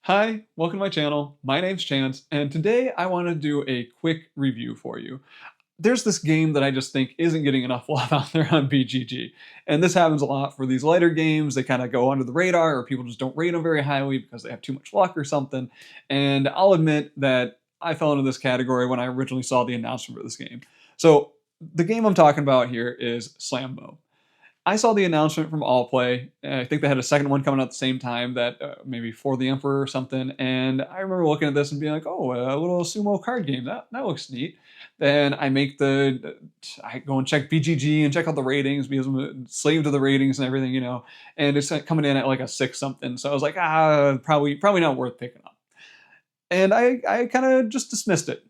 Hi, welcome to my channel. My name's Chance, and today I want to do a quick review for you. There's this game that I just think isn't getting enough love out there on BGG, and this happens a lot for these lighter games. They kind of go under the radar, or people just don't rate them very highly because they have too much luck or something. And I'll admit that I fell into this category when I originally saw the announcement for this game. So the game I'm talking about here is Slambo. I saw the announcement from Allplay. I think they had a second one coming out at the same time, that maybe For the Emperor or something. And I remember looking at this and being like, "Oh, a little sumo card game. That looks neat." Then I go and check BGG and check out the ratings because I'm a slave to the ratings and everything, And it's coming in at like a 6 something. So I was like, probably not worth picking up. And I kind of just dismissed it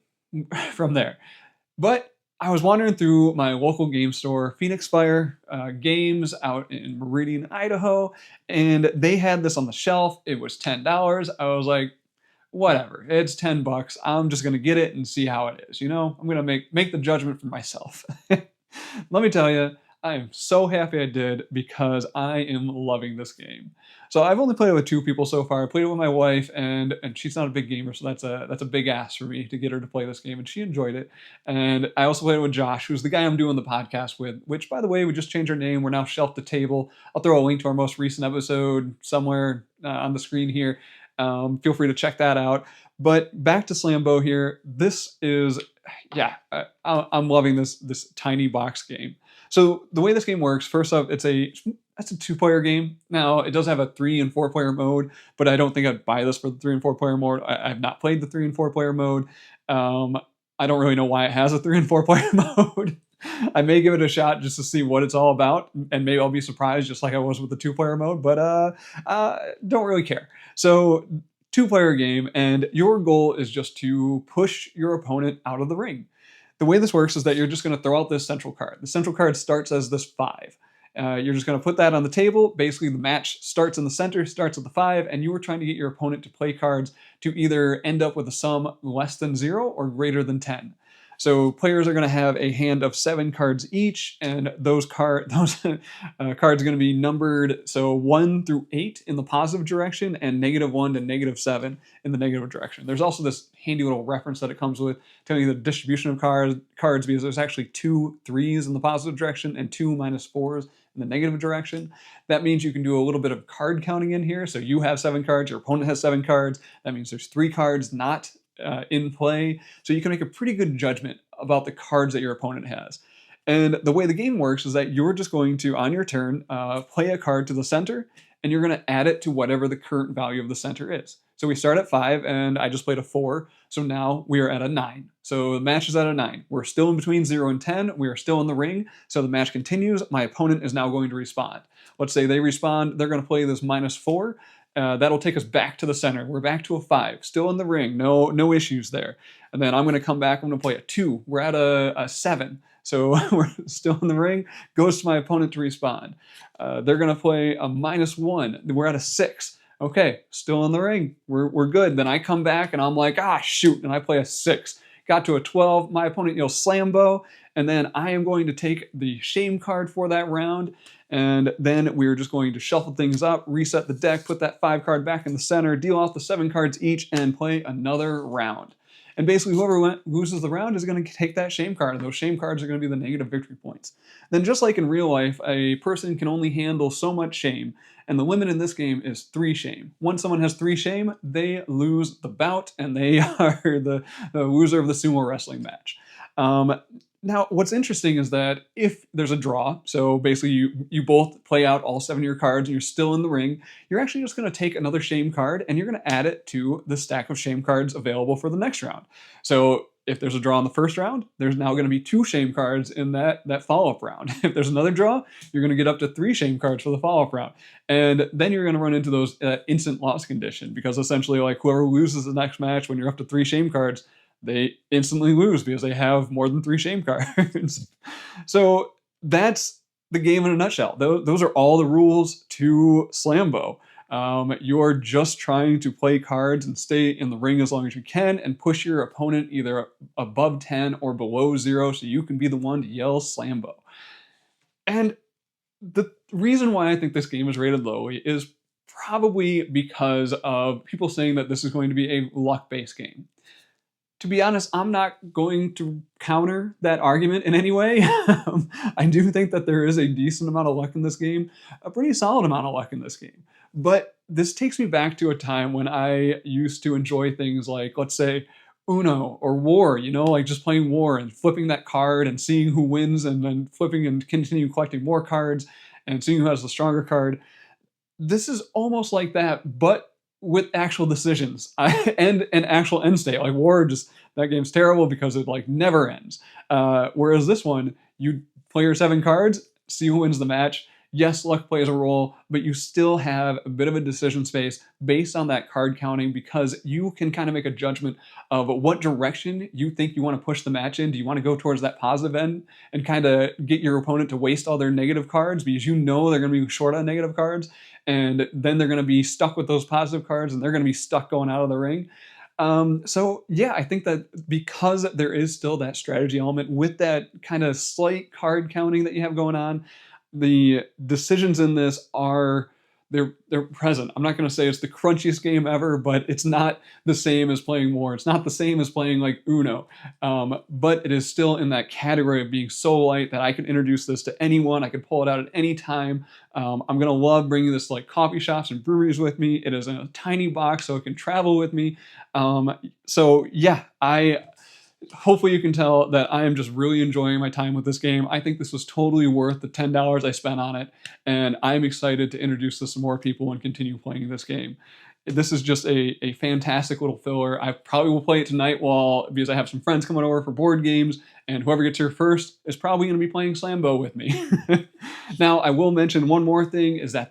from there. But I was wandering through my local game store, Phoenix Fire Games, out in Meridian, Idaho, and they had this on the shelf. It was $10. I was like, whatever, it's $10. I'm just gonna get it and see how it is. I'm gonna make the judgment for myself. Let me tell you, I am so happy I did because I am loving this game. So I've only played it with 2 people so far. I played it with my wife, and she's not a big gamer, so that's a big ask for me to get her to play this game, and she enjoyed it. And I also played it with Josh, who's the guy I'm doing the podcast with, which, by the way, we just changed our name. We're now Shelf to Table. I'll throw a link to our most recent episode somewhere on the screen here. Feel free to check that out. But back to Slambo here. This is, I'm loving this tiny box game. So the way this game works, first off, it's a 2-player game. Now, it does have a 3 and 4-player mode, but I don't think I'd buy this for the 3 and 4-player mode. I have not played the 3 and 4-player mode. I don't really know why it has a 3 and 4-player mode. I may give it a shot just to see what it's all about, and maybe I'll be surprised just like I was with the 2-player mode, but don't really care. So, 2-player game, and your goal is just to push your opponent out of the ring. The way this works is that you're just going to throw out this central card. The central card starts as this 5. You're just going to put that on the table. Basically, the match starts in the center, starts at the 5, and you are trying to get your opponent to play cards to either end up with a sum less than 0 or greater than 10. So players are going to have a hand of 7 cards each, and those cards are going to be numbered, so 1 through 8 in the positive direction, and -1 to -7 in the negative direction. There's also this handy little reference that it comes with telling you the distribution of cards, because there's actually 2 3s in the positive direction and 2 -4s in the negative direction. That means you can do a little bit of card counting in here. So you have 7 cards, your opponent has 7 cards. That means there's 3 cards not in play. So you can make a pretty good judgment about the cards that your opponent has. And the way the game works is that you're just going to, on your turn, play a card to the center, and you're going to add it to whatever the current value of the center is. So we start at 5, and I just played a 4, so now we are at a 9. So the match is at a 9. We're still in between 0 and 10. We are still in the ring, so the match continues. My opponent is now going to respond. Let's say they respond. They're going to play this -4. That'll take us back to the center. We're back to a 5, still in the ring, no issues there. And then I'm going to come back, I'm going to play a 2. We're at a 7, so we're still in the ring, goes to my opponent to respond. They're going to play a -1, we're at a 6. Okay, still in the ring, we're good. Then I come back and I'm like, shoot, and I play a 6. Got to a 12, my opponent yells Slambo, and then I am going to take the shame card for that round, and then we're just going to shuffle things up, reset the deck, put that 5 card back in the center, deal out the 7 cards each, and play another round. And basically whoever loses the round is going to take that shame card, and those shame cards are going to be the negative victory points. Then just like in real life, a person can only handle so much shame, and the limit in this game is 3 shame. Once someone has 3 shame, they lose the bout, and they are the loser of the sumo wrestling match. Now, what's interesting is that if there's a draw, so basically you both play out all 7 of your cards and you're still in the ring, you're actually just going to take another shame card and you're going to add it to the stack of shame cards available for the next round. So if there's a draw in the first round, there's now going to be 2 shame cards in that follow-up round. If there's another draw, you're going to get up to 3 shame cards for the follow-up round. And then you're going to run into those instant loss condition, because essentially, like, whoever loses the next match when you're up to 3 shame cards, they instantly lose because they have more than 3 shame cards. So that's the game in a nutshell. Those are all the rules to Slambo. You're just trying to play cards and stay in the ring as long as you can and push your opponent either above 10 or below 0 so you can be the one to yell Slambo. And the reason why I think this game is rated low is probably because of people saying that this is going to be a luck-based game. To be honest, I'm not going to counter that argument in any way. I do think that there is a decent amount of luck in this game, a pretty solid amount of luck in this game. But this takes me back to a time when I used to enjoy things like, let's say, Uno or War, you know, like just playing War and flipping that card and seeing who wins and then flipping and continue collecting more cards and seeing who has the stronger card. This is almost like that, but with actual decisions and an actual end state. Like War, just that game's terrible because it like never ends. Whereas this one, you play your 7 cards, see who wins the match. Yes, luck plays a role, but you still have a bit of a decision space based on that card counting because you can kind of make a judgment of what direction you think you want to push the match in. Do you want to go towards that positive end and kind of get your opponent to waste all their negative cards because you know they're going to be short on negative cards, and then they're going to be stuck with those positive cards and they're going to be stuck going out of the ring? So yeah, I think that because there is still that strategy element with that kind of slight card counting that you have going on, the decisions in this are they're present. I'm not going to say it's the crunchiest game ever, but it's not the same as playing War. It's not the same as playing like Uno, but it is still in that category of being so light that I can introduce this to anyone. I can pull it out at any time. I'm going to love bringing this to like coffee shops and breweries with me. It is in a tiny box, so it can travel with me. So yeah, hopefully you can tell that I am just really enjoying my time with this game. I think this was totally worth the $10 I spent on it, and I'm excited to introduce this to more people and continue playing this game. This is just a fantastic little filler. I probably will play it tonight because I have some friends coming over for board games, and whoever gets here first is probably going to be playing Slambo with me. Now, I will mention one more thing, is that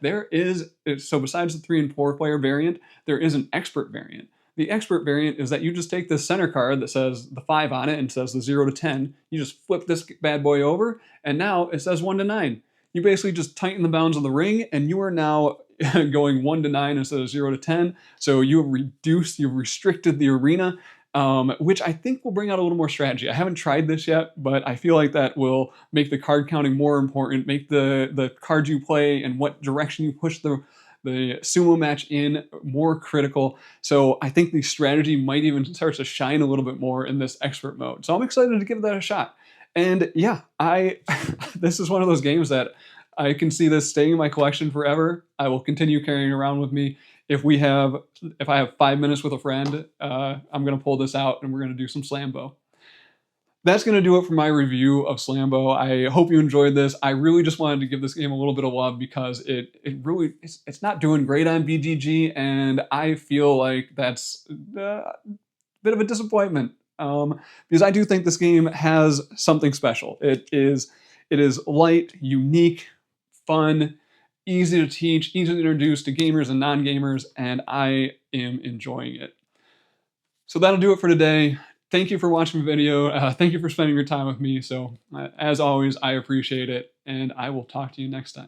so besides the 3 and 4 player variant, there is an expert variant. The expert variant is that you just take this center card that says the 5 on it and says the 0 to 10. You just flip this bad boy over, and now it says 1 to 9. You basically just tighten the bounds of the ring, and you are now going 1 to 9 instead of 0 to 10. So you've restricted the arena, which I think will bring out a little more strategy. I haven't tried this yet, but I feel like that will make the card counting more important, make the cards you play and what direction you push the sumo match in more critical. So I think the strategy might even start to shine a little bit more in this expert mode. So I'm excited to give that a shot. And yeah, this is one of those games that I can see this staying in my collection forever. I will continue carrying it around with me. If I have 5 minutes with a friend, I'm going to pull this out and we're going to do some Slambo. That's going to do it for my review of Slambo. I hope you enjoyed this. I really just wanted to give this game a little bit of love because it's not doing great on BGG, and I feel like that's a bit of a disappointment because I do think this game has something special. It is light, unique, fun, easy to teach, easy to introduce to gamers and non-gamers, and I am enjoying it. So that'll do it for today. Thank you for watching the video. Thank you for spending your time with me. So as always, I appreciate it, and I will talk to you next time.